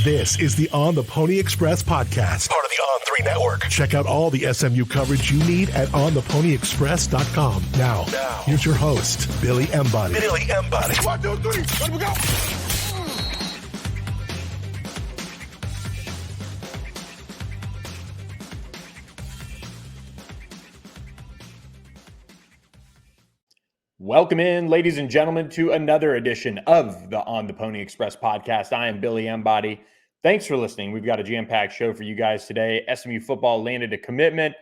This is the On the Pony Express podcast, part of the On3 network. Check out all the SMU coverage you need at onthePonyExpress.com. Now, here's your host, Billy Embody. 1, 2, 3, let me go. Welcome in, ladies and gentlemen, to another edition of the On the Pony Express podcast. I am Billy Embody. Thanks for listening. We've got a jam-packed show for you guys today. SMU football landed a commitment.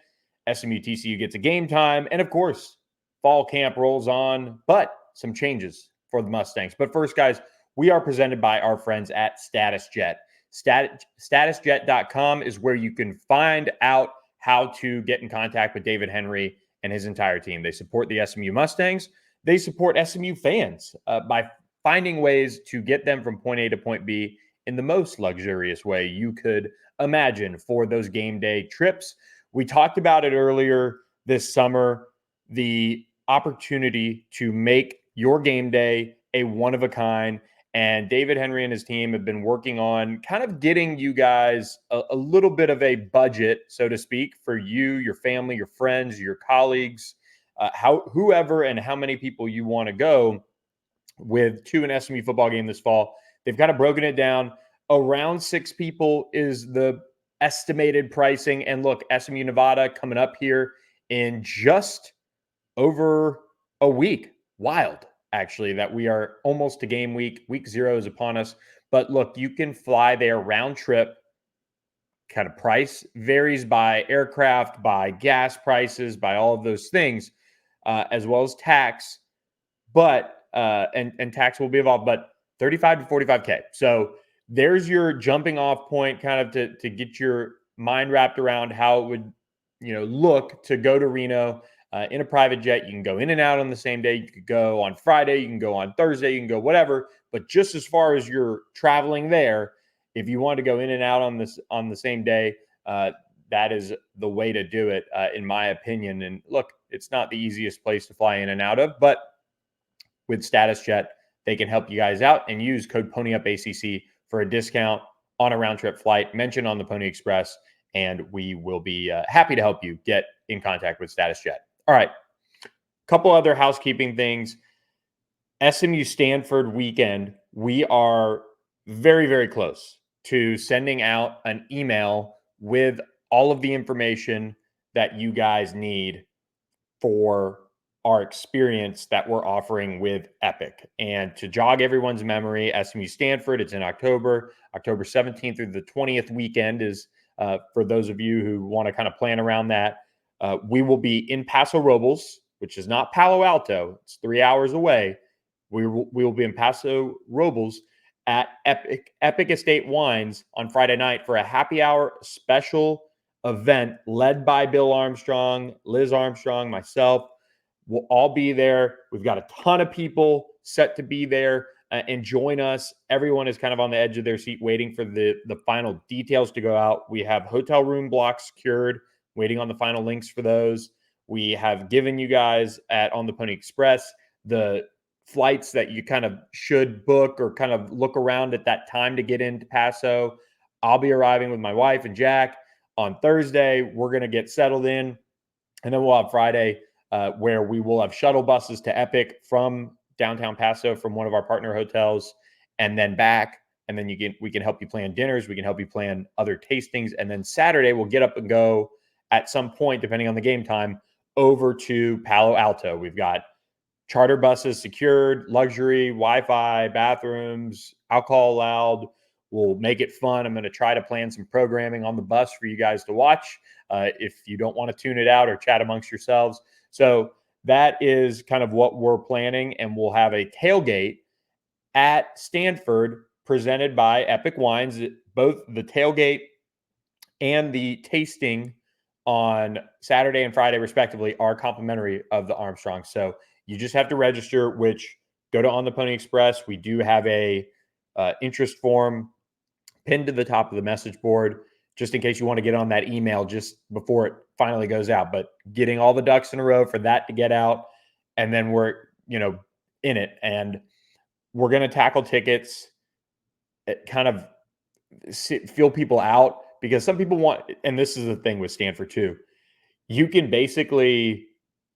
SMU TCU gets a game time. And of course, fall camp rolls on, but some changes for the Mustangs. But first, guys, we are presented by our friends at StatusJet. StatusJet.com is where you can find out how to get in contact with David Henry and his entire team. They support the SMU Mustangs. They support SMU fans by finding ways to get them from point A to point B in the most luxurious way you could imagine for those game day trips. We talked about it earlier this summer, the opportunity to make your game day a one-of-a-kind. And David Henry and his team have been working on kind of getting you guys a little bit of a budget, so to speak, for you, your family, your friends, your colleagues, whoever and how many people you want to go with to an SMU football game this fall. They've kind of broken it down. Around 6 people is the estimated pricing. And look, SMU Nevada coming up here in just over a week. Wild, actually, that we are almost to game week. Week 0 is upon us. But look, you can fly there round trip. Kind of price varies by aircraft, by gas prices, by all of those things, as well as tax. But and tax will be involved, but 35 to 45K. So there's your jumping off point kind of to get your mind wrapped around how it would, look to go to Reno in a private jet. You can go in and out on the same day. You could go on Friday. You can go on Thursday. You can go whatever. But just as far as you're traveling there, if you want to go in and out on the same day, that is the way to do it, in my opinion. And look, it's not the easiest place to fly in and out of, but with StatusJet, they can help you guys out and use code PonyUpACC for a discount on a round trip flight. Mention on the Pony Express, and we will be happy to help you get in contact with StatusJet. All right, couple other housekeeping things. SMU Stanford weekend, we are very, very close to sending out an email with all of the information that you guys need for our experience that we're offering with Epic. And to jog everyone's memory, SMU Stanford, it's in October 17th through the 20th weekend is for those of you who want to kind of plan around that. We will be in Paso Robles, which is not Palo Alto. It's 3 hours away. We will be in Paso Robles at Epic Estate Wines on Friday night for a happy hour special event led by Bill Armstrong, Liz Armstrong, myself. We'll all be there. We've got a ton of people set to be there and join us. Everyone is kind of on the edge of their seat waiting for the final details to go out. We have hotel room blocks secured, waiting on the final links for those. We have given you guys on the Pony Express the flights that you kind of should book or kind of look around at that time to get into Paso. I'll be arriving with my wife and Jack on Thursday. We're going to get settled in, and then we'll have Friday where we will have shuttle buses to Epic from downtown Paso from one of our partner hotels, and then back. And then we can help you plan dinners. We can help you plan other tastings. And then Saturday, we'll get up and go at some point, depending on the game time, over to Palo Alto. We've got charter buses secured, luxury, Wi-Fi, bathrooms, alcohol allowed. We'll make it fun. I'm going to try to plan some programming on the bus for you guys to watch if you don't want to tune it out or chat amongst yourselves. So that is kind of what we're planning, and we'll have a tailgate at Stanford presented by Epic Wines. Both the tailgate and the tasting on Saturday and Friday, respectively, are complimentary of the Armstrong. So you just have to register, which go to On the Pony Express. We do have a interest form pinned to the top of the message board, just in case you want to get on that email just before it finally goes out. But getting all the ducks in a row for that to get out, and then we're, in it. And we're going to tackle tickets at kind of feel people out, because some people want, and this is the thing with Stanford too, you can basically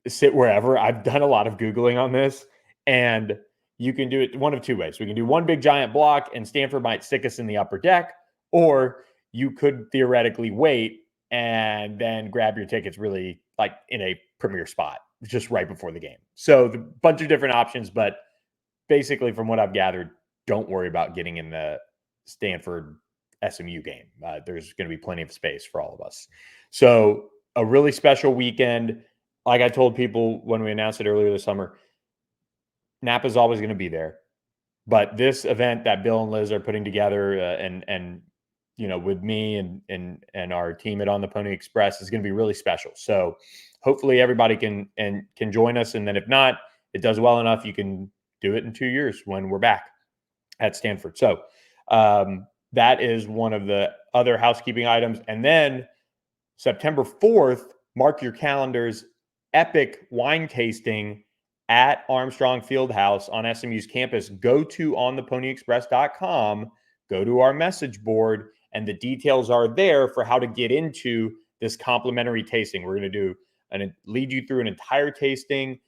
sit wherever. I've done a lot of Googling on this, and you can do it one of two ways. We can do one big giant block and Stanford might stick us in the upper deck, or you could theoretically wait and then grab your tickets really like in a premier spot just right before the game. So the bunch of different options, but basically from what I've gathered, don't worry about getting in the Stanford SMU game. There's going to be plenty of space for all of us. So a really special weekend. Like I told people when we announced it earlier this summer, Napa's always going to be there. But this event that Bill and Liz are putting together and with me and our team at On the Pony Express is going to be really special. So hopefully everybody can join us. And then if not, it does well enough, you can do it in 2 years when we're back at Stanford. So that is one of the other housekeeping items. And then September 4th, mark your calendars, epic wine tasting at Armstrong Fieldhouse on SMU's campus. Go to ontheponyexpress.com, go to our message board, and the details are there for how to get into this complimentary tasting. We're going to do and lead you through an entire tasting.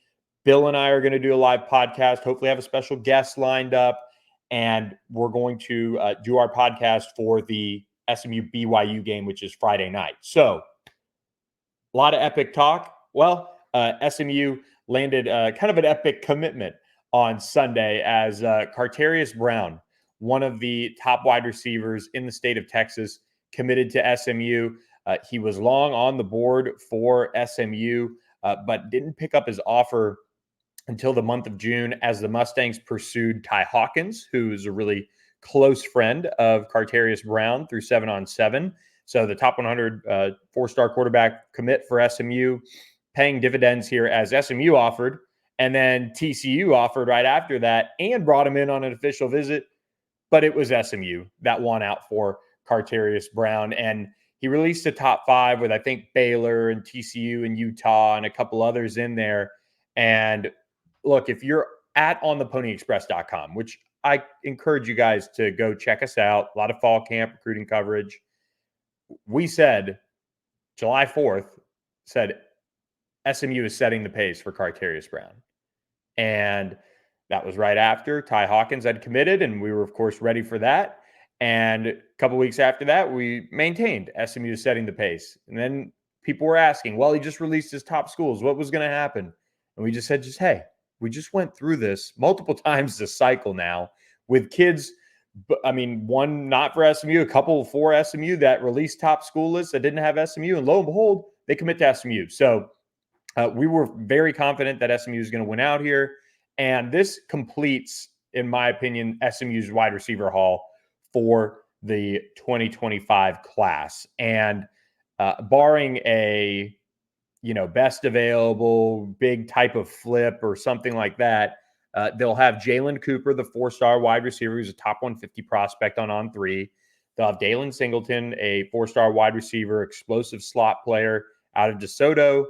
Bill and I are going to do a live podcast, hopefully have a special guest lined up, and we're going to do our podcast for the SMU BYU game, which is Friday night. So a lot of epic talk. Well, SMU landed kind of an epic commitment on Sunday as Carterrious Brown, one of the top wide receivers in the state of Texas, committed to SMU. He was long on the board for SMU, but didn't pick up his offer until the month of June as the Mustangs pursued Ty Hawkins, who's a really close friend of Carterrious Brown through 7-on-7. So the top 100 four-star quarterback commit for SMU, paying dividends here as SMU offered, and then TCU offered right after that and brought him in on an official visit. But it was SMU that won out for Carterrious Brown. And he released a top 5 with, I think, Baylor and TCU and Utah and a couple others in there. And look, if you're at ontheponyexpress.com, which I encourage you guys to go check us out, a lot of fall camp recruiting coverage. We said July 4th, said SMU is setting the pace for Carterrious Brown. And that was right after Ty Hawkins had committed, and we were, of course, ready for that. And a couple weeks after that, we maintained SMU is setting the pace. And then people were asking, well, he just released his top schools. What was going to happen? And we just said, hey, we just went through this multiple times this cycle now with kids. I mean, one not for SMU, a couple for SMU that released top school lists that didn't have SMU. And lo and behold, they commit to SMU. So we were very confident that SMU is going to win out here. And this completes, in my opinion, SMU's wide receiver haul for the 2025 class. And barring a, best available big type of flip or something like that, they'll have Jalen Cooper, the 4-star wide receiver, who's a top 150 prospect on On3. They'll have Dalen Singleton, a 4-star wide receiver, explosive slot player out of DeSoto.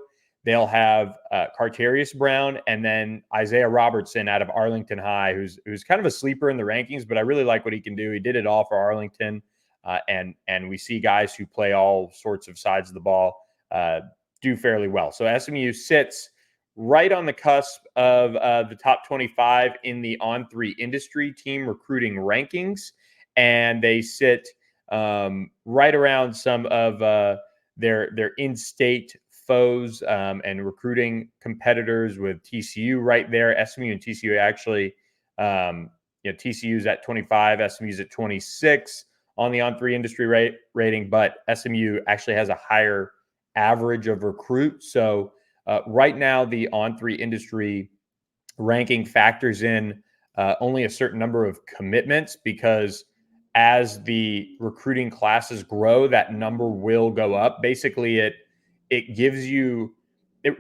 They'll have Carterrious Brown and then Isaiah Robertson out of Arlington High, who's kind of a sleeper in the rankings, but I really like what he can do. He did it all for Arlington, and we see guys who play all sorts of sides of the ball do fairly well. So SMU sits right on the cusp of the top 25 in the On3 industry team recruiting rankings, and they sit right around some of their in-state foes and recruiting competitors, with TCU right there. SMU and TCU actually, TCU's at 25, SMU's at 26 on the On3 industry rating, but SMU actually has a higher average of recruit. So right now, the On3 industry ranking factors in only a certain number of commitments, because as the recruiting classes grow, that number will go up. Basically, it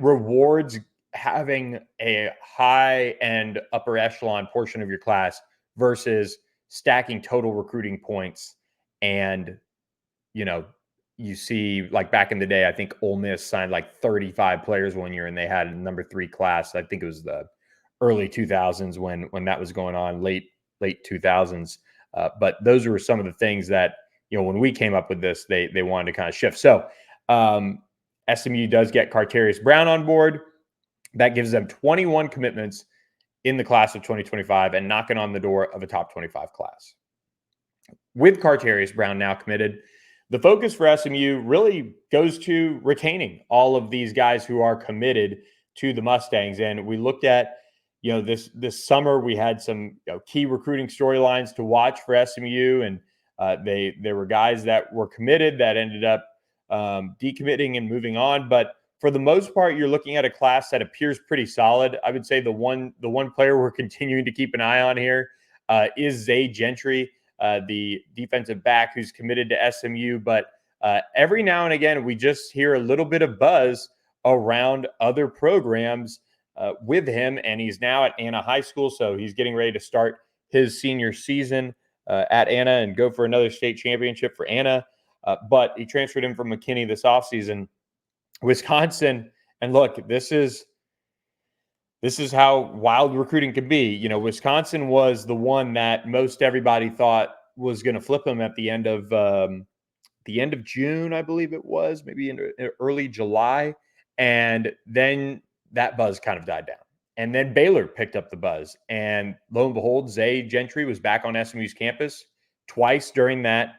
rewards having a high and upper echelon portion of your class versus stacking total recruiting points. And, you see, like back in the day, I think Ole Miss signed like 35 players one year and they had a number 3 class. I think it was the early 2000s when that was going on, late 2000s. But those were some of the things that, when we came up with this, they wanted to kind of shift. So SMU does get Carterrious Brown on board. That gives them 21 commitments in the class of 2025 and knocking on the door of a top 25 class. With Carterrious Brown now committed, the focus for SMU really goes to retaining all of these guys who are committed to the Mustangs. And we looked at, this summer we had some key recruiting storylines to watch for SMU, and there were guys that were committed that ended up decommitting and moving on. But for the most part, you're looking at a class that appears pretty solid. I would say the one player we're continuing to keep an eye on here is Zay Gentry, the defensive back who's committed to SMU. But every now and again, we just hear a little bit of buzz around other programs with him, and he's now at Anna High School, so he's getting ready to start his senior season at Anna and go for another state championship for Anna. But he transferred him from McKinney this offseason. Wisconsin, and look, this is how wild recruiting can be. Wisconsin was the one that most everybody thought was going to flip him at the end of June, I believe it was, maybe in early July, and then that buzz kind of died down. And then Baylor picked up the buzz, and lo and behold, Zay Gentry was back on SMU's campus twice during that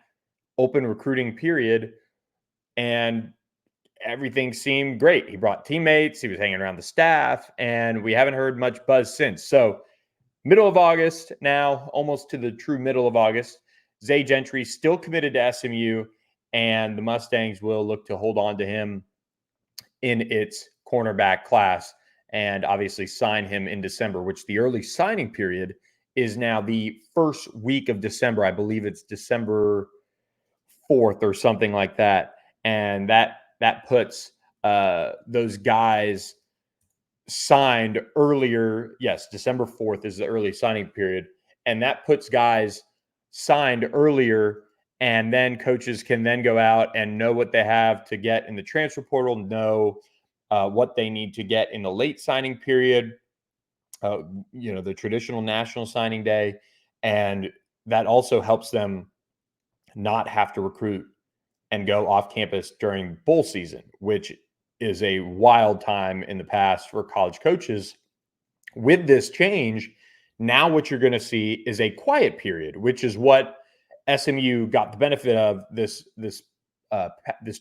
open recruiting period, and everything seemed great. He brought teammates, he was hanging around the staff, and we haven't heard much buzz since. So middle of August now, almost to the true middle of August, Zay Gentry still committed to SMU, and the Mustangs will look to hold on to him in its cornerback class and obviously sign him in December, which the early signing period is now the first week of December. I believe it's December 4th or something like that. And that puts those guys signed earlier. Yes, December 4th is the early signing period. And that puts guys signed earlier, and then coaches can then go out and know what they have to get in the transfer portal, know what they need to get in the late signing period, the traditional national signing day. And that also helps them not have to recruit and go off campus during bowl season, which is a wild time in the past for college coaches. With this change, now what you're going to see is a quiet period, which is what SMU got the benefit of this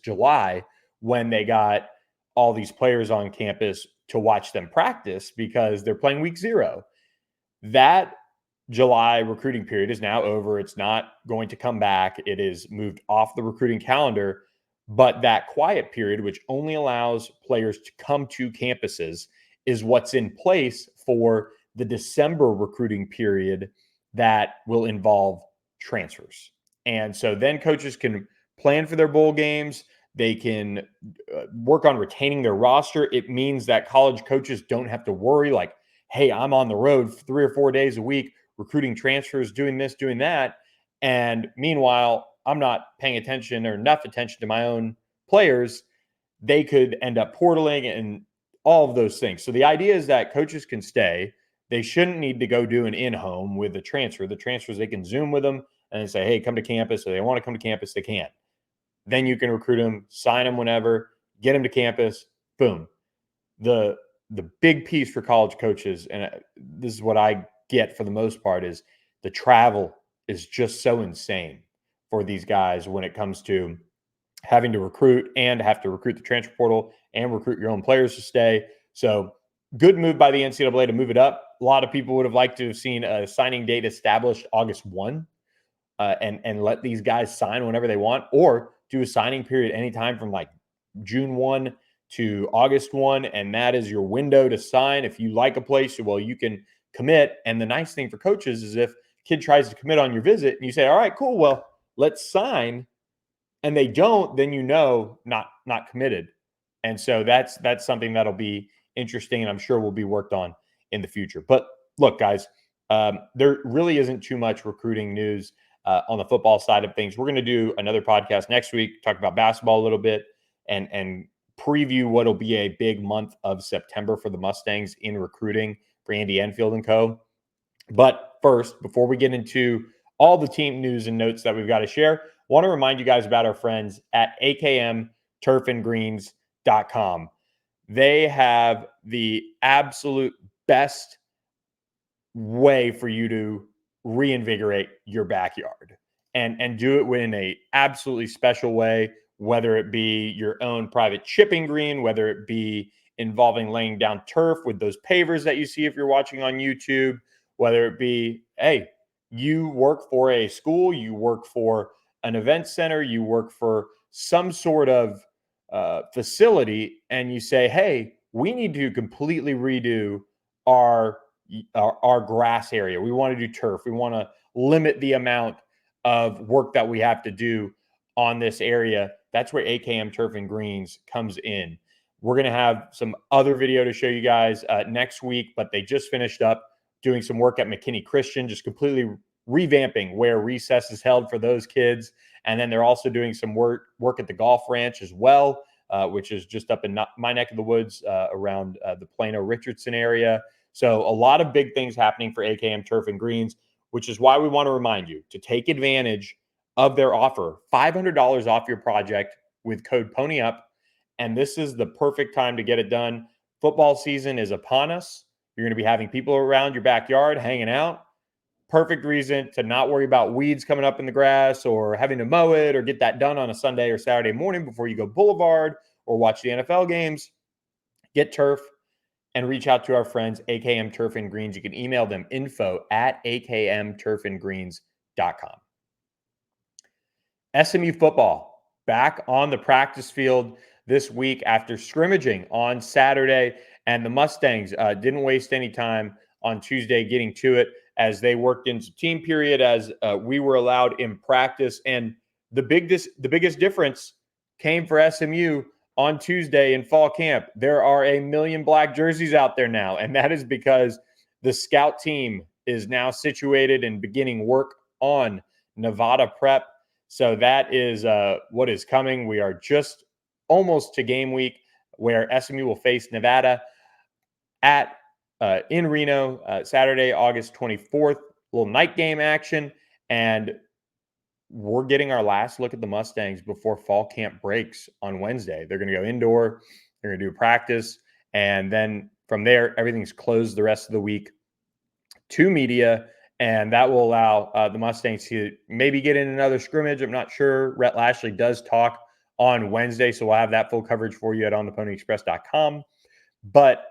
July, when they got all these players on campus to watch them practice because they're playing week 0. That July recruiting period is now over. It's not going to come back. It is moved off the recruiting calendar. But that quiet period, which only allows players to come to campuses, is what's in place for the December recruiting period that will involve transfers. And so then coaches can plan for their bowl games. They can work on retaining their roster. It means that college coaches don't have to worry like, hey, I'm on the road 3 or 4 days a week recruiting transfers, doing this, doing that. And meanwhile, I'm not paying attention or enough attention to my own players. They could end up portaling and all of those things. So the idea is that coaches can stay. They shouldn't need to go do an in-home with the transfer. The transfers, they can Zoom with them and say, hey, come to campus. Or they want to come to campus, they can. Then you can recruit them, sign them whenever, get them to campus, boom. The big piece for college coaches, and this is what I get for the most part, is the travel is just so insane for these guys when it comes to having to recruit and have to recruit the transfer portal and recruit your own players to stay. So good move by the NCAA to move it up. A lot of people would have liked to have seen a signing date established August 1 and let these guys sign whenever they want, or do a signing period anytime from like June 1 to August 1. And that is your window to sign. If you like a place, well, you can commit. And the nice thing for coaches is if kid tries to commit on your visit and you say, all right, cool, well, let's sign, and they don't, then not committed. And so that's something that'll be interesting, and I'm sure will be worked on in the future. But look, guys, there really isn't too much recruiting news on the football side of things. We're going to do another podcast next week, talk about basketball a little bit, and preview what will be a big month of September for the Mustangs in recruiting for Andy Enfield and co. But first, before we get into all the team news and notes that we've got to share. Want to remind you guys about our friends at akmturfandgreens.com. They have the absolute best way for you to reinvigorate your backyard and do it in a absolutely special way, whether it be your own private chipping green, whether it be involving laying down turf with those pavers that you see if you're watching on YouTube, whether it be, hey, you work for a school, you work for an event center, you work for some sort of facility, and you say, hey, we need to completely redo our grass area. We want to do turf. We want to limit the amount of work that we have to do on this area. That's where AKM Turf and Greens comes in. We're going to have some other video to show you guys next week, but they just finished up doing some work at McKinney Christian, just completely revamping where recess is held for those kids. And then they're also doing some work at the golf ranch as well, which is just up in my neck of the woods around the Plano-Richardson area. So a lot of big things happening for AKM Turf and Greens, which is why we want to remind you to take advantage of their offer. $500 off your project with code PONYUP. And this is the perfect time to get it done. Football season is upon us. You're going to be having people around your backyard hanging out. Perfect reason to not worry about weeds coming up in the grass or having to mow it or get that done on a Sunday or Saturday morning before you go boulevard or watch the NFL games. Get turf and reach out to our friends, AKM Turf and Greens. You can email them info@akmturfandgreens.com. SMU football back on the practice field this week after scrimmaging on Saturday, and the Mustangs didn't waste any time on Tuesday getting to it as they worked into team period as we were allowed in practice. And the biggest difference came for SMU on Tuesday in fall camp. There are a million black jerseys out there now, and that is because the scout team is now situated and beginning work on Nevada prep. So that is what is coming. We are just almost to game week where SMU will face Nevada in Reno, Saturday, August 24th, little night game action. And we're getting our last look at the Mustangs before fall camp breaks on Wednesday. They're going to go indoor. They're going to do practice. And then from there, everything's closed the rest of the week to media. And that will allow the Mustangs to maybe get in another scrimmage. I'm not sure. Rhett Lashley does talk on Wednesday, so we'll have that full coverage for you at ontheponyexpress.com. But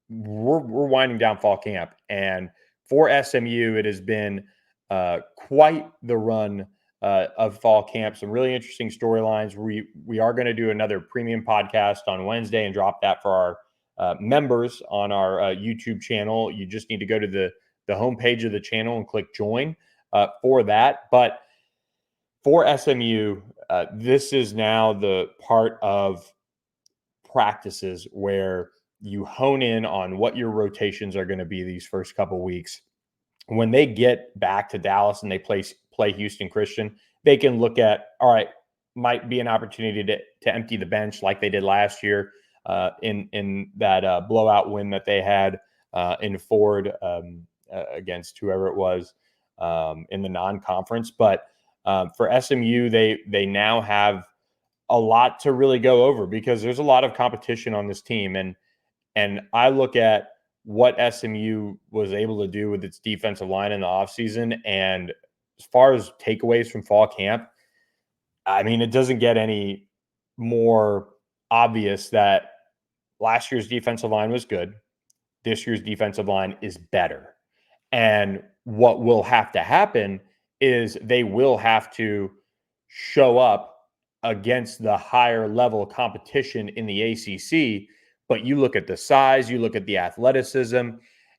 we're winding down fall camp. And for SMU, it has been quite the run of fall camp. Some really interesting storylines. We are going to do another premium podcast on Wednesday and drop that for our members on our YouTube channel. You just need to go to the homepage of the channel and click join for that. But for SMU, this is now the part of practices where you hone in on what your rotations are going to be these first couple weeks. When they get back to Dallas and they play Houston Christian, they can look at, all right, might be an opportunity to empty the bench like they did last year in that blowout win that they had in Ford against whoever it was in the non-conference. But for SMU, they now have a lot to really go over because there's a lot of competition on this team. And I look at what SMU was able to do with its defensive line in the offseason. And as far as takeaways from fall camp, I mean, it doesn't get any more obvious that last year's defensive line was good. This year's defensive line is better. And what will have to happen is they will have to show up against the higher level competition in the ACC. But you look at the size, you look at the athleticism,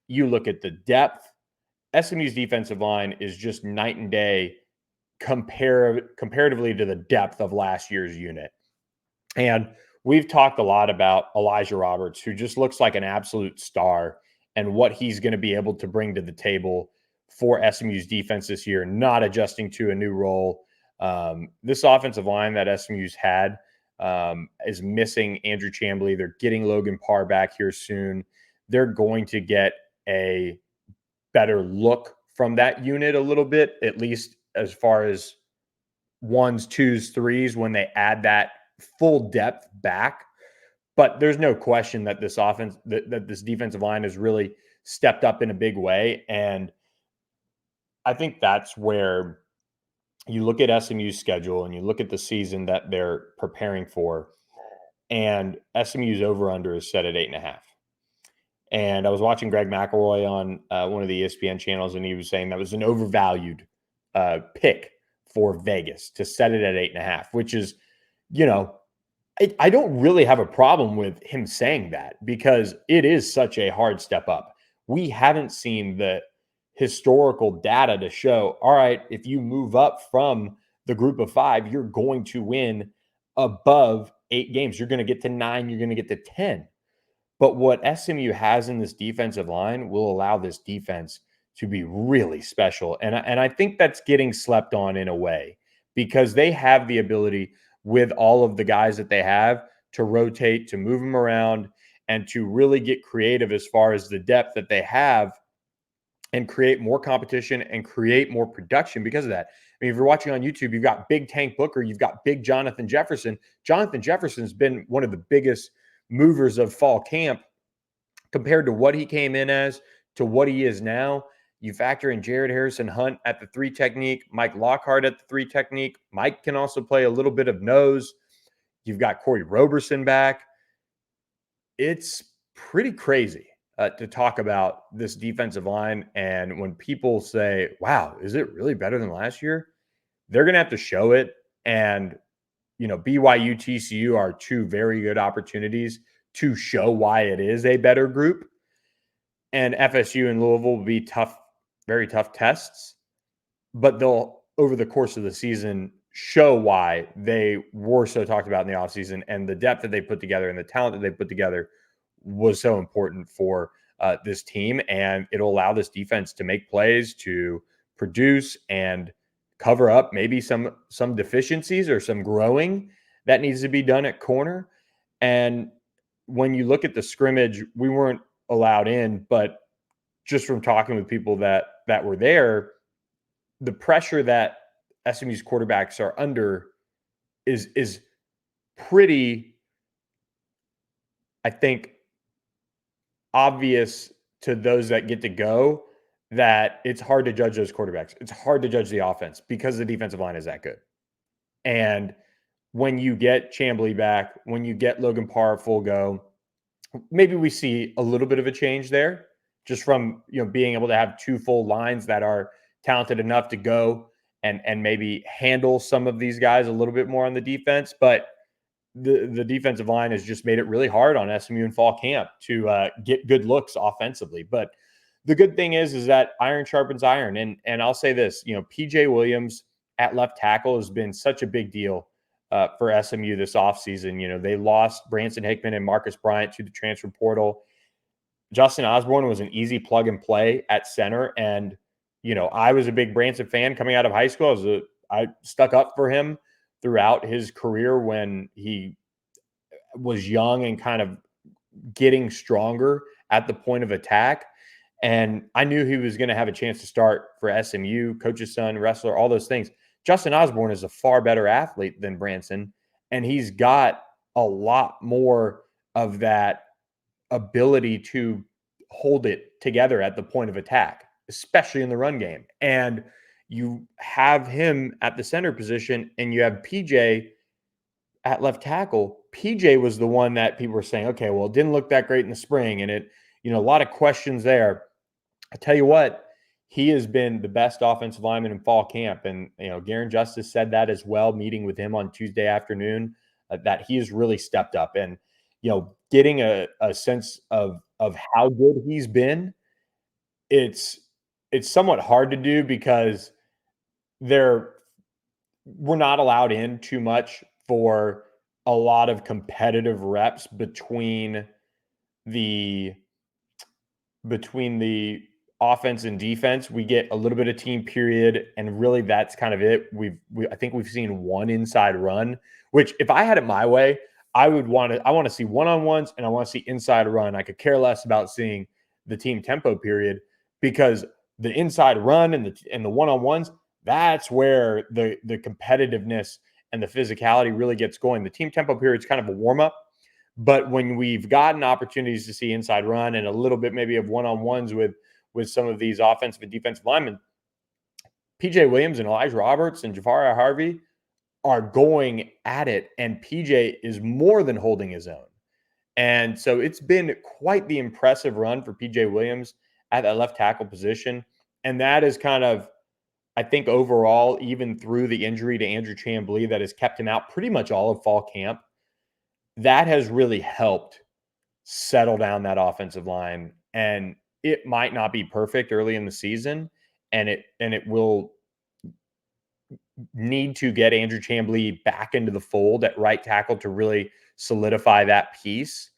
you look at the depth. SMU's defensive line is just night and day comparatively to the depth of last year's unit. And we've talked a lot about Elijah Roberts, who just looks like an absolute star, and what he's going to be able to bring to the table for SMU's defense this year, not adjusting to a new role. This offensive line that SMU's had is missing Andrew Chambly. They're getting Logan Parr back here soon. They're going to get a better look from that unit a little bit, at least as far as ones, twos, threes, when they add that full depth back. But there's no question that this offense, that this defensive line has really stepped up in a big way. And I think that's where you look at SMU's schedule and you look at the season that they're preparing for, and SMU's over-under is set at 8.5. And I was watching Greg McElroy on one of the ESPN channels, and he was saying that was an overvalued pick for Vegas to set it at 8.5, which is, I don't really have a problem with him saying that, because it is such a hard step up. We haven't seen the historical data to show, all right, if you move up from the group of 5, you're going to win above 8 games. You're going to get to 9. You're going to get to 10. But what SMU has in this defensive line will allow this defense to be really special. And I think that's getting slept on in a way, because they have the ability, with all of the guys that they have, to rotate, to move them around, and to really get creative as far as the depth that they have, and create more competition and create more production because of that. I mean, if you're watching on YouTube, you've got Big Tank Booker, you've got Big Jonathan Jefferson. Jonathan Jefferson's been one of the biggest movers of fall camp compared to what he came in as to what he is now. You factor in Jared Harrison Hunt at the 3 technique, Mike Lockhart at the 3 technique. Mike can also play a little bit of nose. You've got Corey Roberson back. It's pretty crazy to talk about this defensive line. And when people say, wow, is it really better than last year? They're going to have to show it. And, BYU, TCU are 2 very good opportunities to show why it is a better group. And FSU and Louisville will be tough, very tough tests, but they'll, over the course of the season, show why they were so talked about in the offseason, and the depth that they put together and the talent that they put together was so important for this team. And it'll allow this defense to make plays, to produce, and cover up maybe some deficiencies or some growing that needs to be done at corner. And when you look at the scrimmage, we weren't allowed in, but just from talking with people that were there, the pressure that SMU's quarterbacks are under is pretty, I think, obvious to those that get to go, that it's hard to judge those quarterbacks. It's hard to judge the offense because the defensive line is that good. And when you get Chamblee back, when you get Logan Parr full go, maybe we see a little bit of a change there, just from being able to have 2 full lines that are talented enough to go and maybe handle some of these guys a little bit more on the defense. But the defensive line has just made it really hard on SMU in fall camp to get good looks offensively. But the good thing is that iron sharpens iron. And I'll say this, PJ Williams at left tackle has been such a big deal for SMU this offseason. They lost Branson Hickman and Marcus Bryant to the transfer portal. Justin Osborne was an easy plug and play at center. And, I was a big Branson fan coming out of high school. I stuck up for him throughout his career when he was young and kind of getting stronger at the point of attack. And I knew he was going to have a chance to start for SMU, coach's son, wrestler, all those things. Justin Osborne is a far better athlete than Branson, and he's got a lot more of that ability to hold it together at the point of attack, especially in the run game. And you have him at the center position, and you have PJ at left tackle. PJ was the one that people were saying, okay, well, it didn't look that great in the spring, and it, a lot of questions there. I tell you what, he has been the best offensive lineman in fall camp. And, Garen Justice said that as well, meeting with him on Tuesday afternoon, that he has really stepped up. And, getting a sense of how good he's been, it's somewhat hard to do because we're not allowed in too much for a lot of competitive reps between the offense and defense. We get a little bit of team period, and really that's kind of it. I think we've seen one inside run, which if I had it my way, I want to see one-on-ones, and I want to see inside run. I could care less about seeing the team tempo period, because the inside run and the one-on-ones, that's where the competitiveness and the physicality really gets going. The team tempo period is kind of a warm-up, but when we've gotten opportunities to see inside run and a little bit maybe of one-on-ones with some of these offensive and defensive linemen, PJ Williams and Elijah Roberts and Jafari Harvey are going at it, and PJ is more than holding his own. And so it's been quite the impressive run for PJ Williams at that left tackle position. And that is kind of, I think, overall, even through the injury to Andrew Chamblee that has kept him out pretty much all of fall camp, that has really helped settle down that offensive line. And it might not be perfect early in the season, and it will need to get Andrew Chamblee back into the fold at right tackle to really solidify that piece.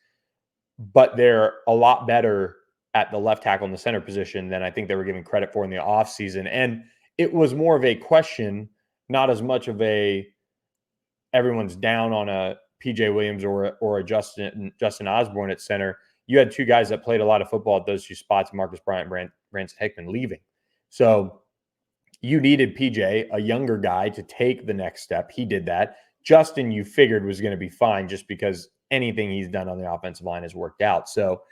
But they're a lot better at the left tackle in the center position than I think they were given credit for in the offseason. And it was more of a question, not as much of a everyone's down on a PJ Williams or a Justin Osborne at center. You had two guys that played a lot of football at those two spots, Marcus Bryant and Branson Hickman leaving. So you needed PJ, a younger guy, to take the next step. He did that. Justin, you figured, was going to be fine just because anything he's done on the offensive line has worked out. So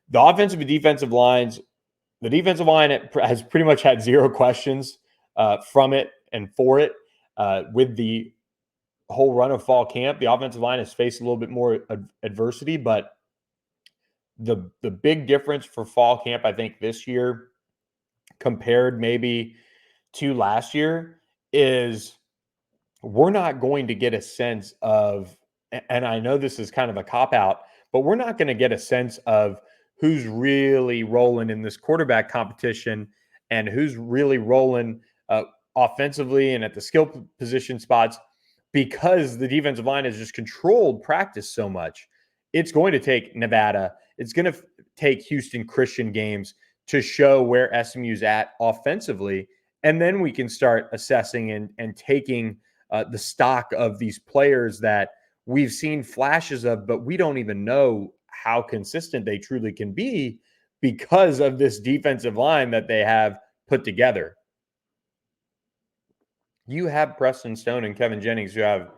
the offensive and defensive lines, the defensive line has pretty much had zero questions from it and for it. With the whole run of fall camp, the offensive line has faced a little bit more adversity, but the big difference for fall camp, I think, this year compared maybe to last year is we're not going to get a sense of, and I know this is kind of a cop-out, but we're not going to get a sense of who's really rolling in this quarterback competition and who's really rolling offensively and at the skill position spots because the defensive line has just controlled practice so much. It's going to take Nevada. It's going to take Houston Christian games to show where SMU's at offensively. And then we can start assessing and taking the stock of these players that we've seen flashes of, but we don't even know how consistent they truly can be because of this defensive line that they have put together. You have Preston Stone and Kevin Jennings who have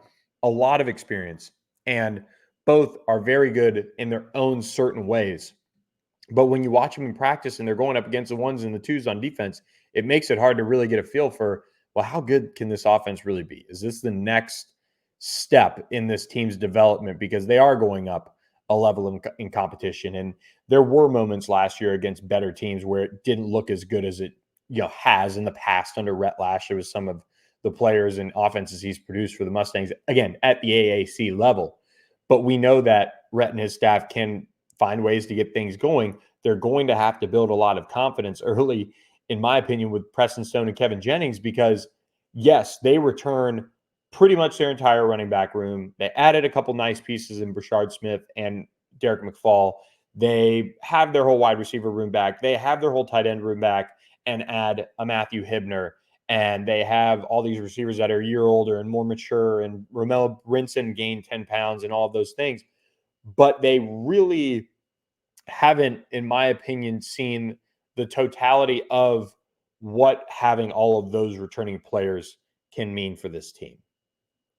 a lot of experience, and both are very good in their own certain ways. But when you watch them in practice and they're going up against the ones and the twos on defense, it makes it hard to really get a feel for, well, how good can this offense really be? Is this the next step in this team's development? Because they are going up a level in competition. And there were moments last year against better teams where it didn't look as good as it has in the past under Rhett Lashlee with some of the players and offenses he's produced for the Mustangs, again, at the AAC level. But we know that Rhett and his staff can find ways to get things going. They're going to have to build a lot of confidence early, in my opinion, with Preston Stone and Kevin Jennings, because yes, they return pretty much their entire running back room. They added a couple nice pieces in Brashard Smith and Derek McFall. They have their whole wide receiver room back. They have their whole tight end room back and add a Matthew Hibner. And they have all these receivers that are a year older and more mature, and Romelo Brinson gained 10 pounds and all of those things. But they really haven't, in my opinion, seen the totality of what having all of those returning players can mean for this team.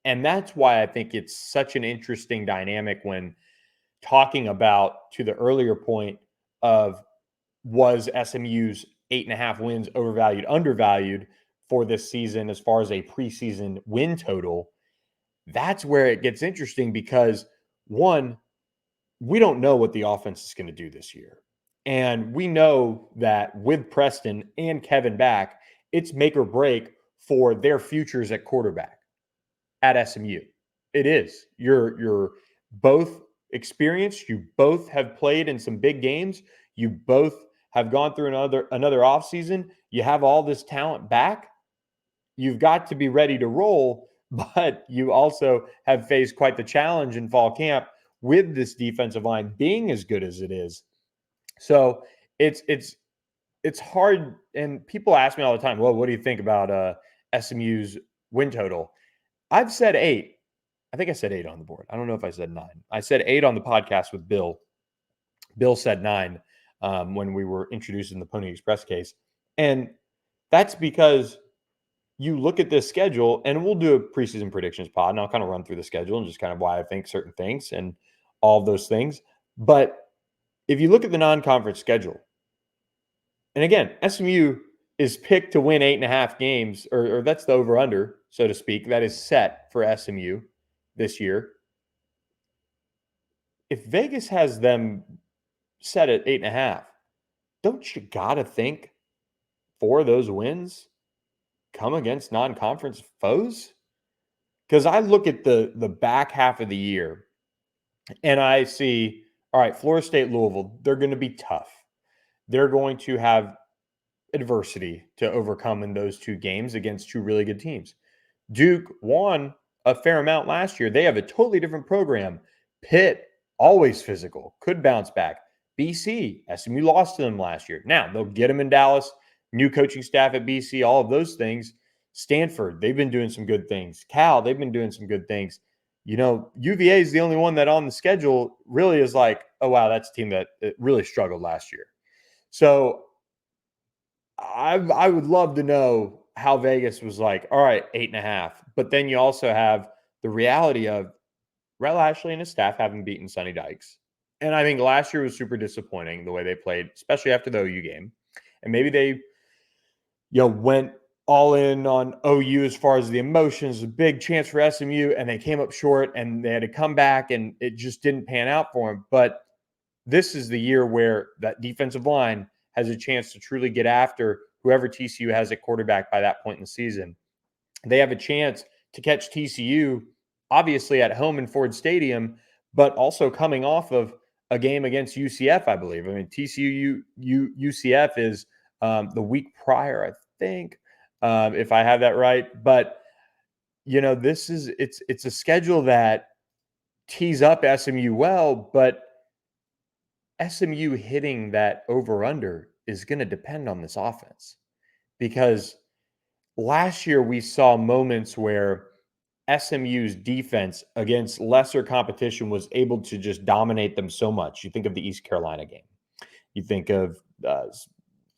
And that's why I think it's such an interesting dynamic when talking about, to the earlier point of, was SMU's 8.5 wins overvalued, undervalued for this season as far as a preseason win total. That's where it gets interesting because, one, we don't know what the offense is going to do this year. And we know that with Preston and Kevin back, it's make or break for their futures at quarterback at SMU. It is. You're both experienced. You both have played in some big games. You both have gone through another offseason. You have all this talent back. You've got to be ready to roll, but you also have faced quite the challenge in fall camp with this defensive line being as good as it is. So it's hard. And people ask me all the time, well, what do you think about SMU's win total? I've said 8. I think I said 8 on the board. I don't know if I said 9. I said 8 on the podcast with Bill. Bill said 9 when we were introducing the Pony Express case. And that's because you look at this schedule, and we'll do a preseason predictions pod, and I'll kind of run through the schedule and just kind of why I think certain things and all of those things. But if you look at the non-conference schedule, and again, SMU is picked to win 8.5 games, or that's the over-under, so to speak, that is set for SMU this year. If Vegas has them set at 8.5, don't you gotta think 4 of those wins come against non-conference foes? Because I look at the back half of the year and I see, all right, Florida State, Louisville, they're going to be tough. They're going to have adversity to overcome in those 2 games against 2 really good teams. Duke won a fair amount last year. They have a totally different program. Pitt, always physical, could bounce back. BC, SMU lost to them last year. Now, they'll get them in Dallas, new coaching staff at BC, all of those things. Stanford, they've been doing some good things. Cal, they've been doing some good things. UVA is the only one that on the schedule really is like, oh, wow, that's a team that really struggled last year. So I would love to know how Vegas was like, all right, 8.5. But then you also have the reality of Rhett Lashley and his staff haven't beaten Sonny Dykes. And I think last year was super disappointing the way they played, especially after the OU game. And maybe they, went all in on OU as far as the emotions, a big chance for SMU, and they came up short and they had to come back and it just didn't pan out for them. But this is the year where that defensive line has a chance to truly get after whoever TCU has at quarterback by that point in the season. They have a chance to catch TCU, obviously at home in Ford Stadium, but also coming off of a game against UCF, I believe. I mean, TCU UCF is the week prior, I think, if I have that right. But it's a schedule that tees up SMU well, but SMU hitting that over-under is going to depend on this offense, because last year we saw moments where SMU's defense against lesser competition was able to just dominate them so much. You think of the East Carolina game. You think of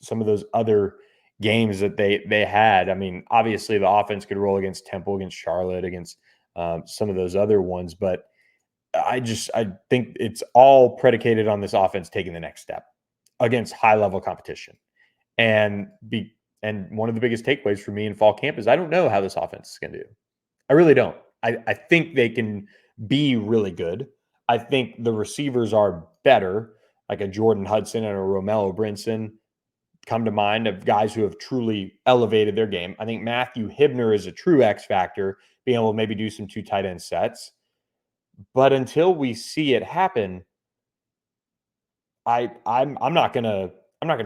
some of those other games that they had. I mean, obviously the offense could roll against Temple, against Charlotte, against some of those other ones, but I think it's all predicated on this offense taking the next step against high-level competition. And one of the biggest takeaways for me in fall camp is I don't know how this offense is going to do. I really don't. I think they can be really good. I think the receivers are better, like a Jordan Hudson and a Romello Brinson come to mind, of guys who have truly elevated their game. I think Matthew Hibner is a true X factor, being able to maybe do some 2 tight end sets. But until we see it happen, I'm not gonna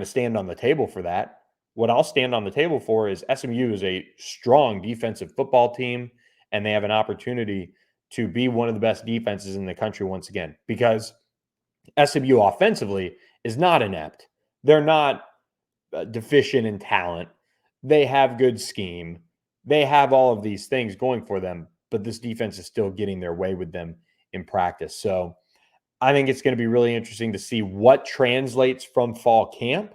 stand on the table for that. What I'll stand on the table for is SMU is a strong defensive football team, and they have an opportunity to be one of the best defenses in the country once again, because SMU offensively is not inept. They're not deficient in talent. They have good scheme. They have all of these things going for them, but this defense is still getting their way with them in practice. So I think it's going to be really interesting to see what translates from fall camp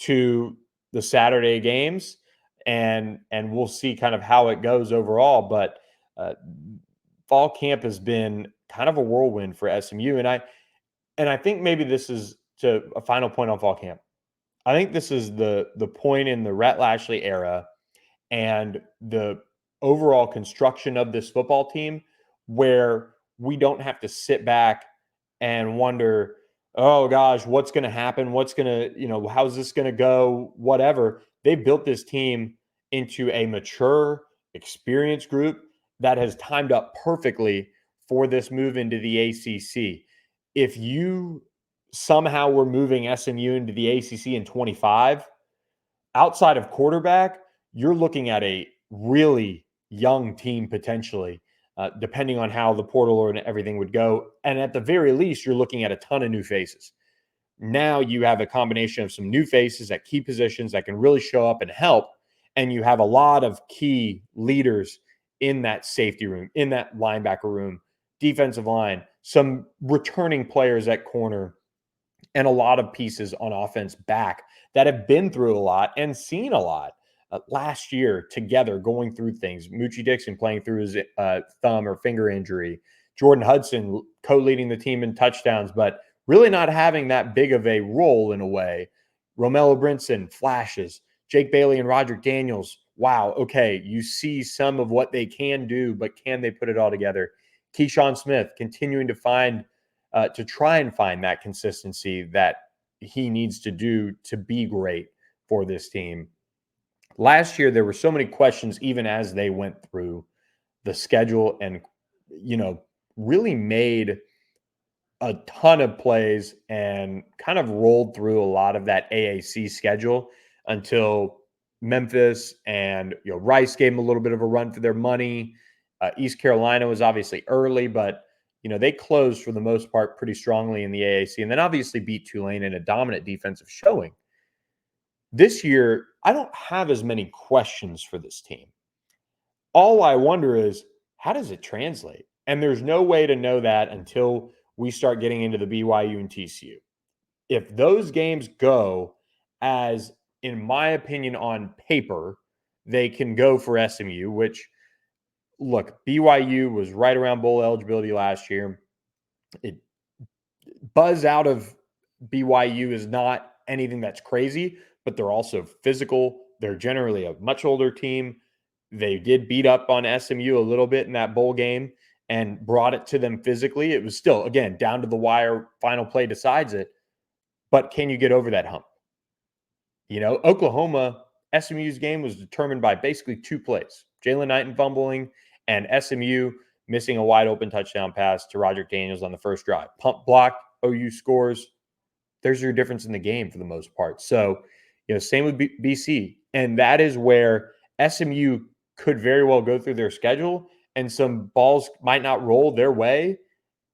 to the Saturday games, and we'll see kind of how it goes overall. But fall camp has been kind of a whirlwind for SMU, and I think maybe this is to a final point on fall camp. I think this is the point in the Rhett Lashley era and the overall construction of this football team where we don't have to sit back and wonder, oh gosh, what's going to happen? What's going to, how's this going to go? Whatever. They built this team into a mature, experienced group that has timed up perfectly for this move into the ACC. If you somehow were moving SMU into the ACC in 25, outside of quarterback, you're looking at a really young team potentially, depending on how the portal or everything would go. And at the very least, you're looking at a ton of new faces. Now you have a combination of some new faces at key positions that can really show up and help. And you have a lot of key leaders in that safety room, in that linebacker room, defensive line, some returning players at corner. and a lot of pieces on offense back that have been through a lot and seen a lot. Last year together going through things. Moochie Dixon playing through his thumb or finger injury. Jordan Hudson co-leading the team in touchdowns, but really not having that big of a role in a way. Romello Brinson, flashes. Jake Bailey and Roderick Daniels, wow, okay, you see some of what they can do, but can they put it all together? Keyshawn Smith continuing to try and find that consistency that he needs to do to be great for this team. Last year, there were so many questions, even as they went through the schedule and, really made a ton of plays and kind of rolled through a lot of that AAC schedule until Memphis and Rice gave them a little bit of a run for their money. East Carolina was obviously early, but they closed for the most part pretty strongly in the AAC, and then obviously beat Tulane in a dominant defensive showing. This year, I don't have as many questions for this team. All I wonder is, how does it translate? And there's no way to know that until we start getting into the BYU and TCU. If those games go as, in my opinion, on paper, they can go for SMU, which, look, BYU was right around bowl eligibility last year. Buzz out of BYU is not anything that's crazy, but they're also physical. They're generally a much older team. They did beat up on SMU a little bit in that bowl game and brought it to them physically. It was still, again, down to the wire, final play decides it. But can you get over that hump? Oklahoma, SMU's game was determined by basically two plays. Jalen Knighton fumbling and SMU missing a wide open touchdown pass to Roderick Daniels on the first drive. Pump block, OU scores. There's your difference in the game for the most part. So, same with BC. And that is where SMU could very well go through their schedule and some balls might not roll their way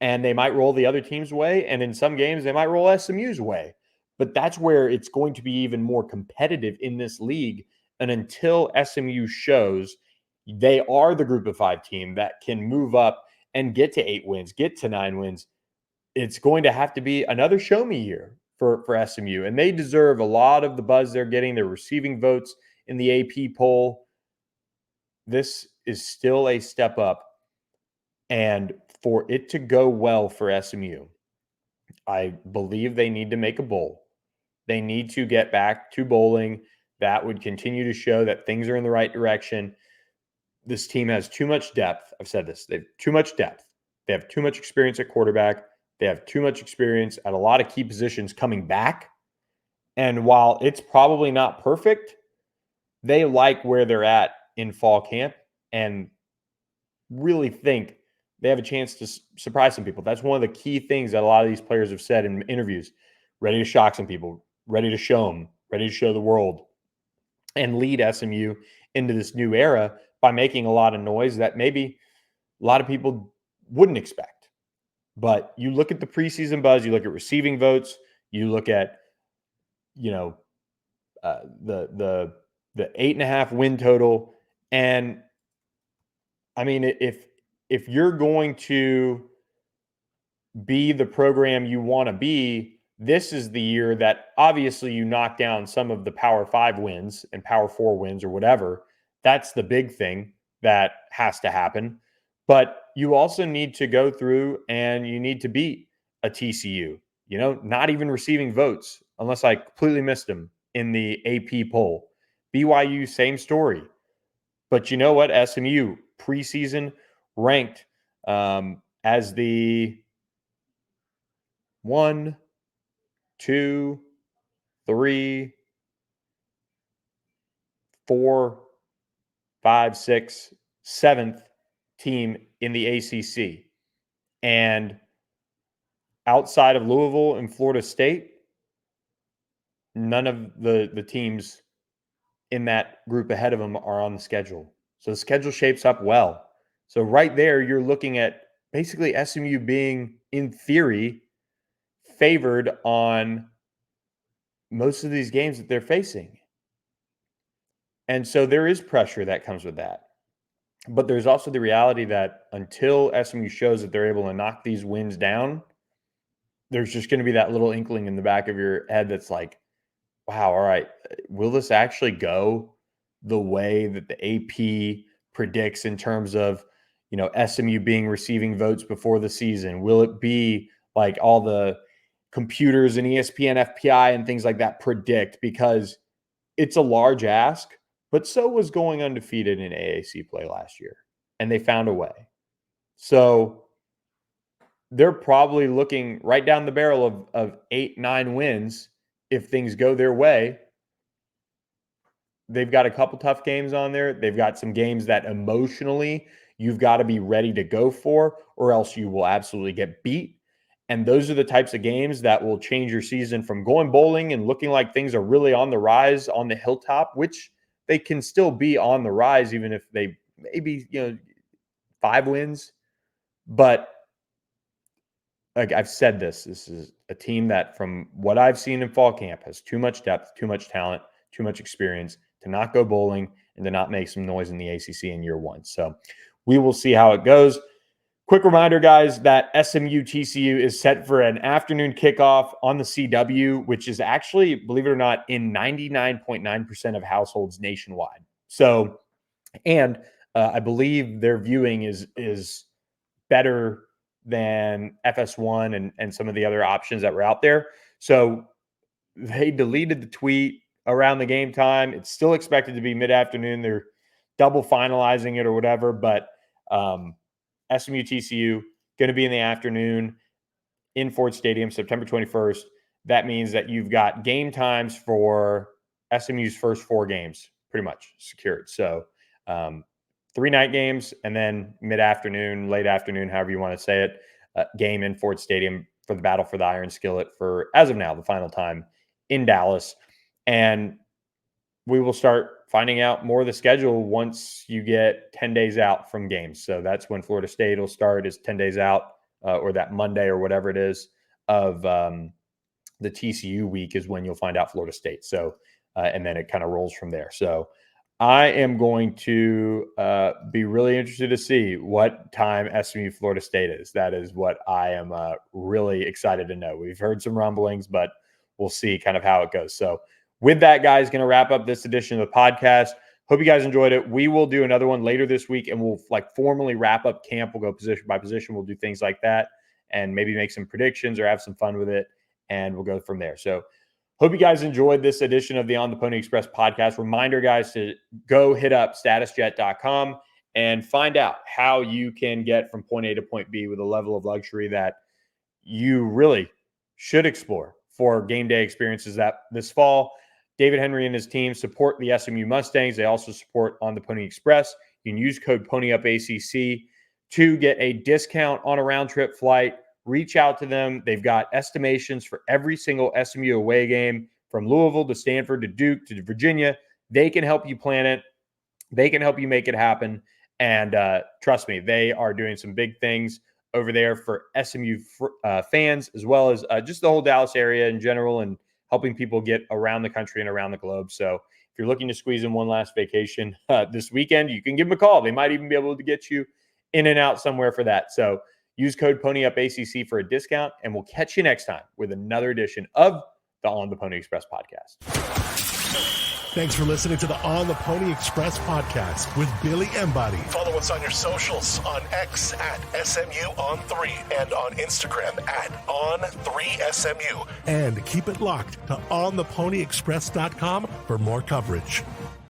and they might roll the other team's way. And in some games, they might roll SMU's way. But that's where it's going to be even more competitive in this league. And until SMU shows they are the group of 5 team that can move up and get to 8 wins, get to 9 wins, it's going to have to be another show me year for SMU. And they deserve a lot of the buzz they're getting. They're receiving votes in the AP poll. This is still a step up. And for it to go well for SMU, I believe they need to make a bowl. They need to get back to bowling. That would continue to show that things are in the right direction. This team has too much depth. I've said this. They have too much depth. They have too much experience at quarterback. They have too much experience at a lot of key positions coming back. And while it's probably not perfect, they like where they're at in fall camp and really think they have a chance to surprise some people. That's one of the key things that a lot of these players have said in interviews. Ready to shock some people, ready to show them, ready to show the world, and lead SMU into this new era by making a lot of noise that maybe a lot of people wouldn't expect. But you look at the preseason buzz, you look at receiving votes, you look at, the 8.5 win total. And I mean, if you're going to be the program you want to be, this is the year that obviously you knock down some of the Power 5 wins and Power 4 wins or whatever. That's the big thing that has to happen. But you also need to go through and you need to beat a TCU, not even receiving votes unless I completely missed them in the AP poll. BYU, same story. But you know what? SMU preseason ranked as the 1, 2, 3, 4, 5, 6, 7th team in the ACC. And outside of Louisville and Florida State, none of the teams in that group ahead of them are on the schedule. So the schedule shapes up well. So right there, you're looking at basically SMU being, in theory, favored on most of these games that they're facing. And so there is pressure that comes with that. But there's also the reality that until SMU shows that they're able to knock these wins down, there's just going to be that little inkling in the back of your head that's like, wow, all right, will this actually go the way that the AP predicts in terms of, SMU being receiving votes before the season? Will it be like all the computers and ESPN FPI and things like that predict? Because it's a large ask, but so was going undefeated in AAC play last year, and they found a way. So they're probably looking right down the barrel of 8-9 wins if things go their way. They've got a couple tough games on there. They've got some games that emotionally you've got to be ready to go for, or else you will absolutely get beat. And those are the types of games that will change your season from going bowling and looking like things are really on the rise on the hilltop, which they can still be on the rise, even if they maybe, 5 wins. But like I've said, this is a team that, from what I've seen in fall camp, has too much depth, too much talent, too much experience to not go bowling and to not make some noise in the ACC in year one. So we will see how it goes. Quick reminder, guys, that SMU TCU is set for an afternoon kickoff on the CW, which is actually, believe it or not, in 99.9% of households nationwide. So, and I believe their viewing is better than FS1 and some of the other options that were out there. So they deleted the tweet around the game time. It's still expected to be mid-afternoon. They're double finalizing it or whatever, but SMU TCU going to be in the afternoon in Ford Stadium, September 21st. That means that you've got game times for SMU's first 4 games pretty much secured. So 3 night games, and then mid-afternoon, late afternoon, however you want to say it, game in Ford Stadium for the battle for the Iron Skillet for, as of now, the final time in Dallas. And we will start finding out more of the schedule once you get 10 days out from games. So that's when Florida State will start, is 10 days out, or that Monday or whatever it is of the TCU week is when you'll find out Florida State. So, and then it kind of rolls from there. So I am going to be really interested to see what time SMU Florida State is. That is what I am really excited to know. We've heard some rumblings, but we'll see kind of how it goes. So with that, guys, going to wrap up this edition of the podcast. Hope you guys enjoyed it. We will do another one later this week, and we'll formally wrap up camp. We'll go position by position. We'll do things like that and maybe make some predictions or have some fun with it, and we'll go from there. So hope you guys enjoyed this edition of the On the Pony Express podcast. Reminder, guys, to go hit up statusjet.com and find out how you can get from point A to point B with a level of luxury that you really should explore for game day experiences that this fall. David Henry and his team support the SMU Mustangs. They also support On the Pony Express. You can use code PonyUpACC to get a discount on a round-trip flight. Reach out to them. They've got estimations for every single SMU away game, from Louisville to Stanford to Duke to Virginia. They can help you plan it. They can help you make it happen. And trust me, they are doing some big things over there for SMU fans, as well as just the whole Dallas area in general, and helping people get around the country and around the globe. So if you're looking to squeeze in one last vacation this weekend, you can give them a call. They might even be able to get you in and out somewhere for that. So use code PonyUpACC for a discount, and we'll catch you next time with another edition of the On the Pony Express podcast. Thanks for listening to the On the Pony Express podcast with Billy Embody. Follow us on your socials on X at SMU_on3 and on Instagram at on3SMU. And keep it locked to ontheponyexpress.com for more coverage.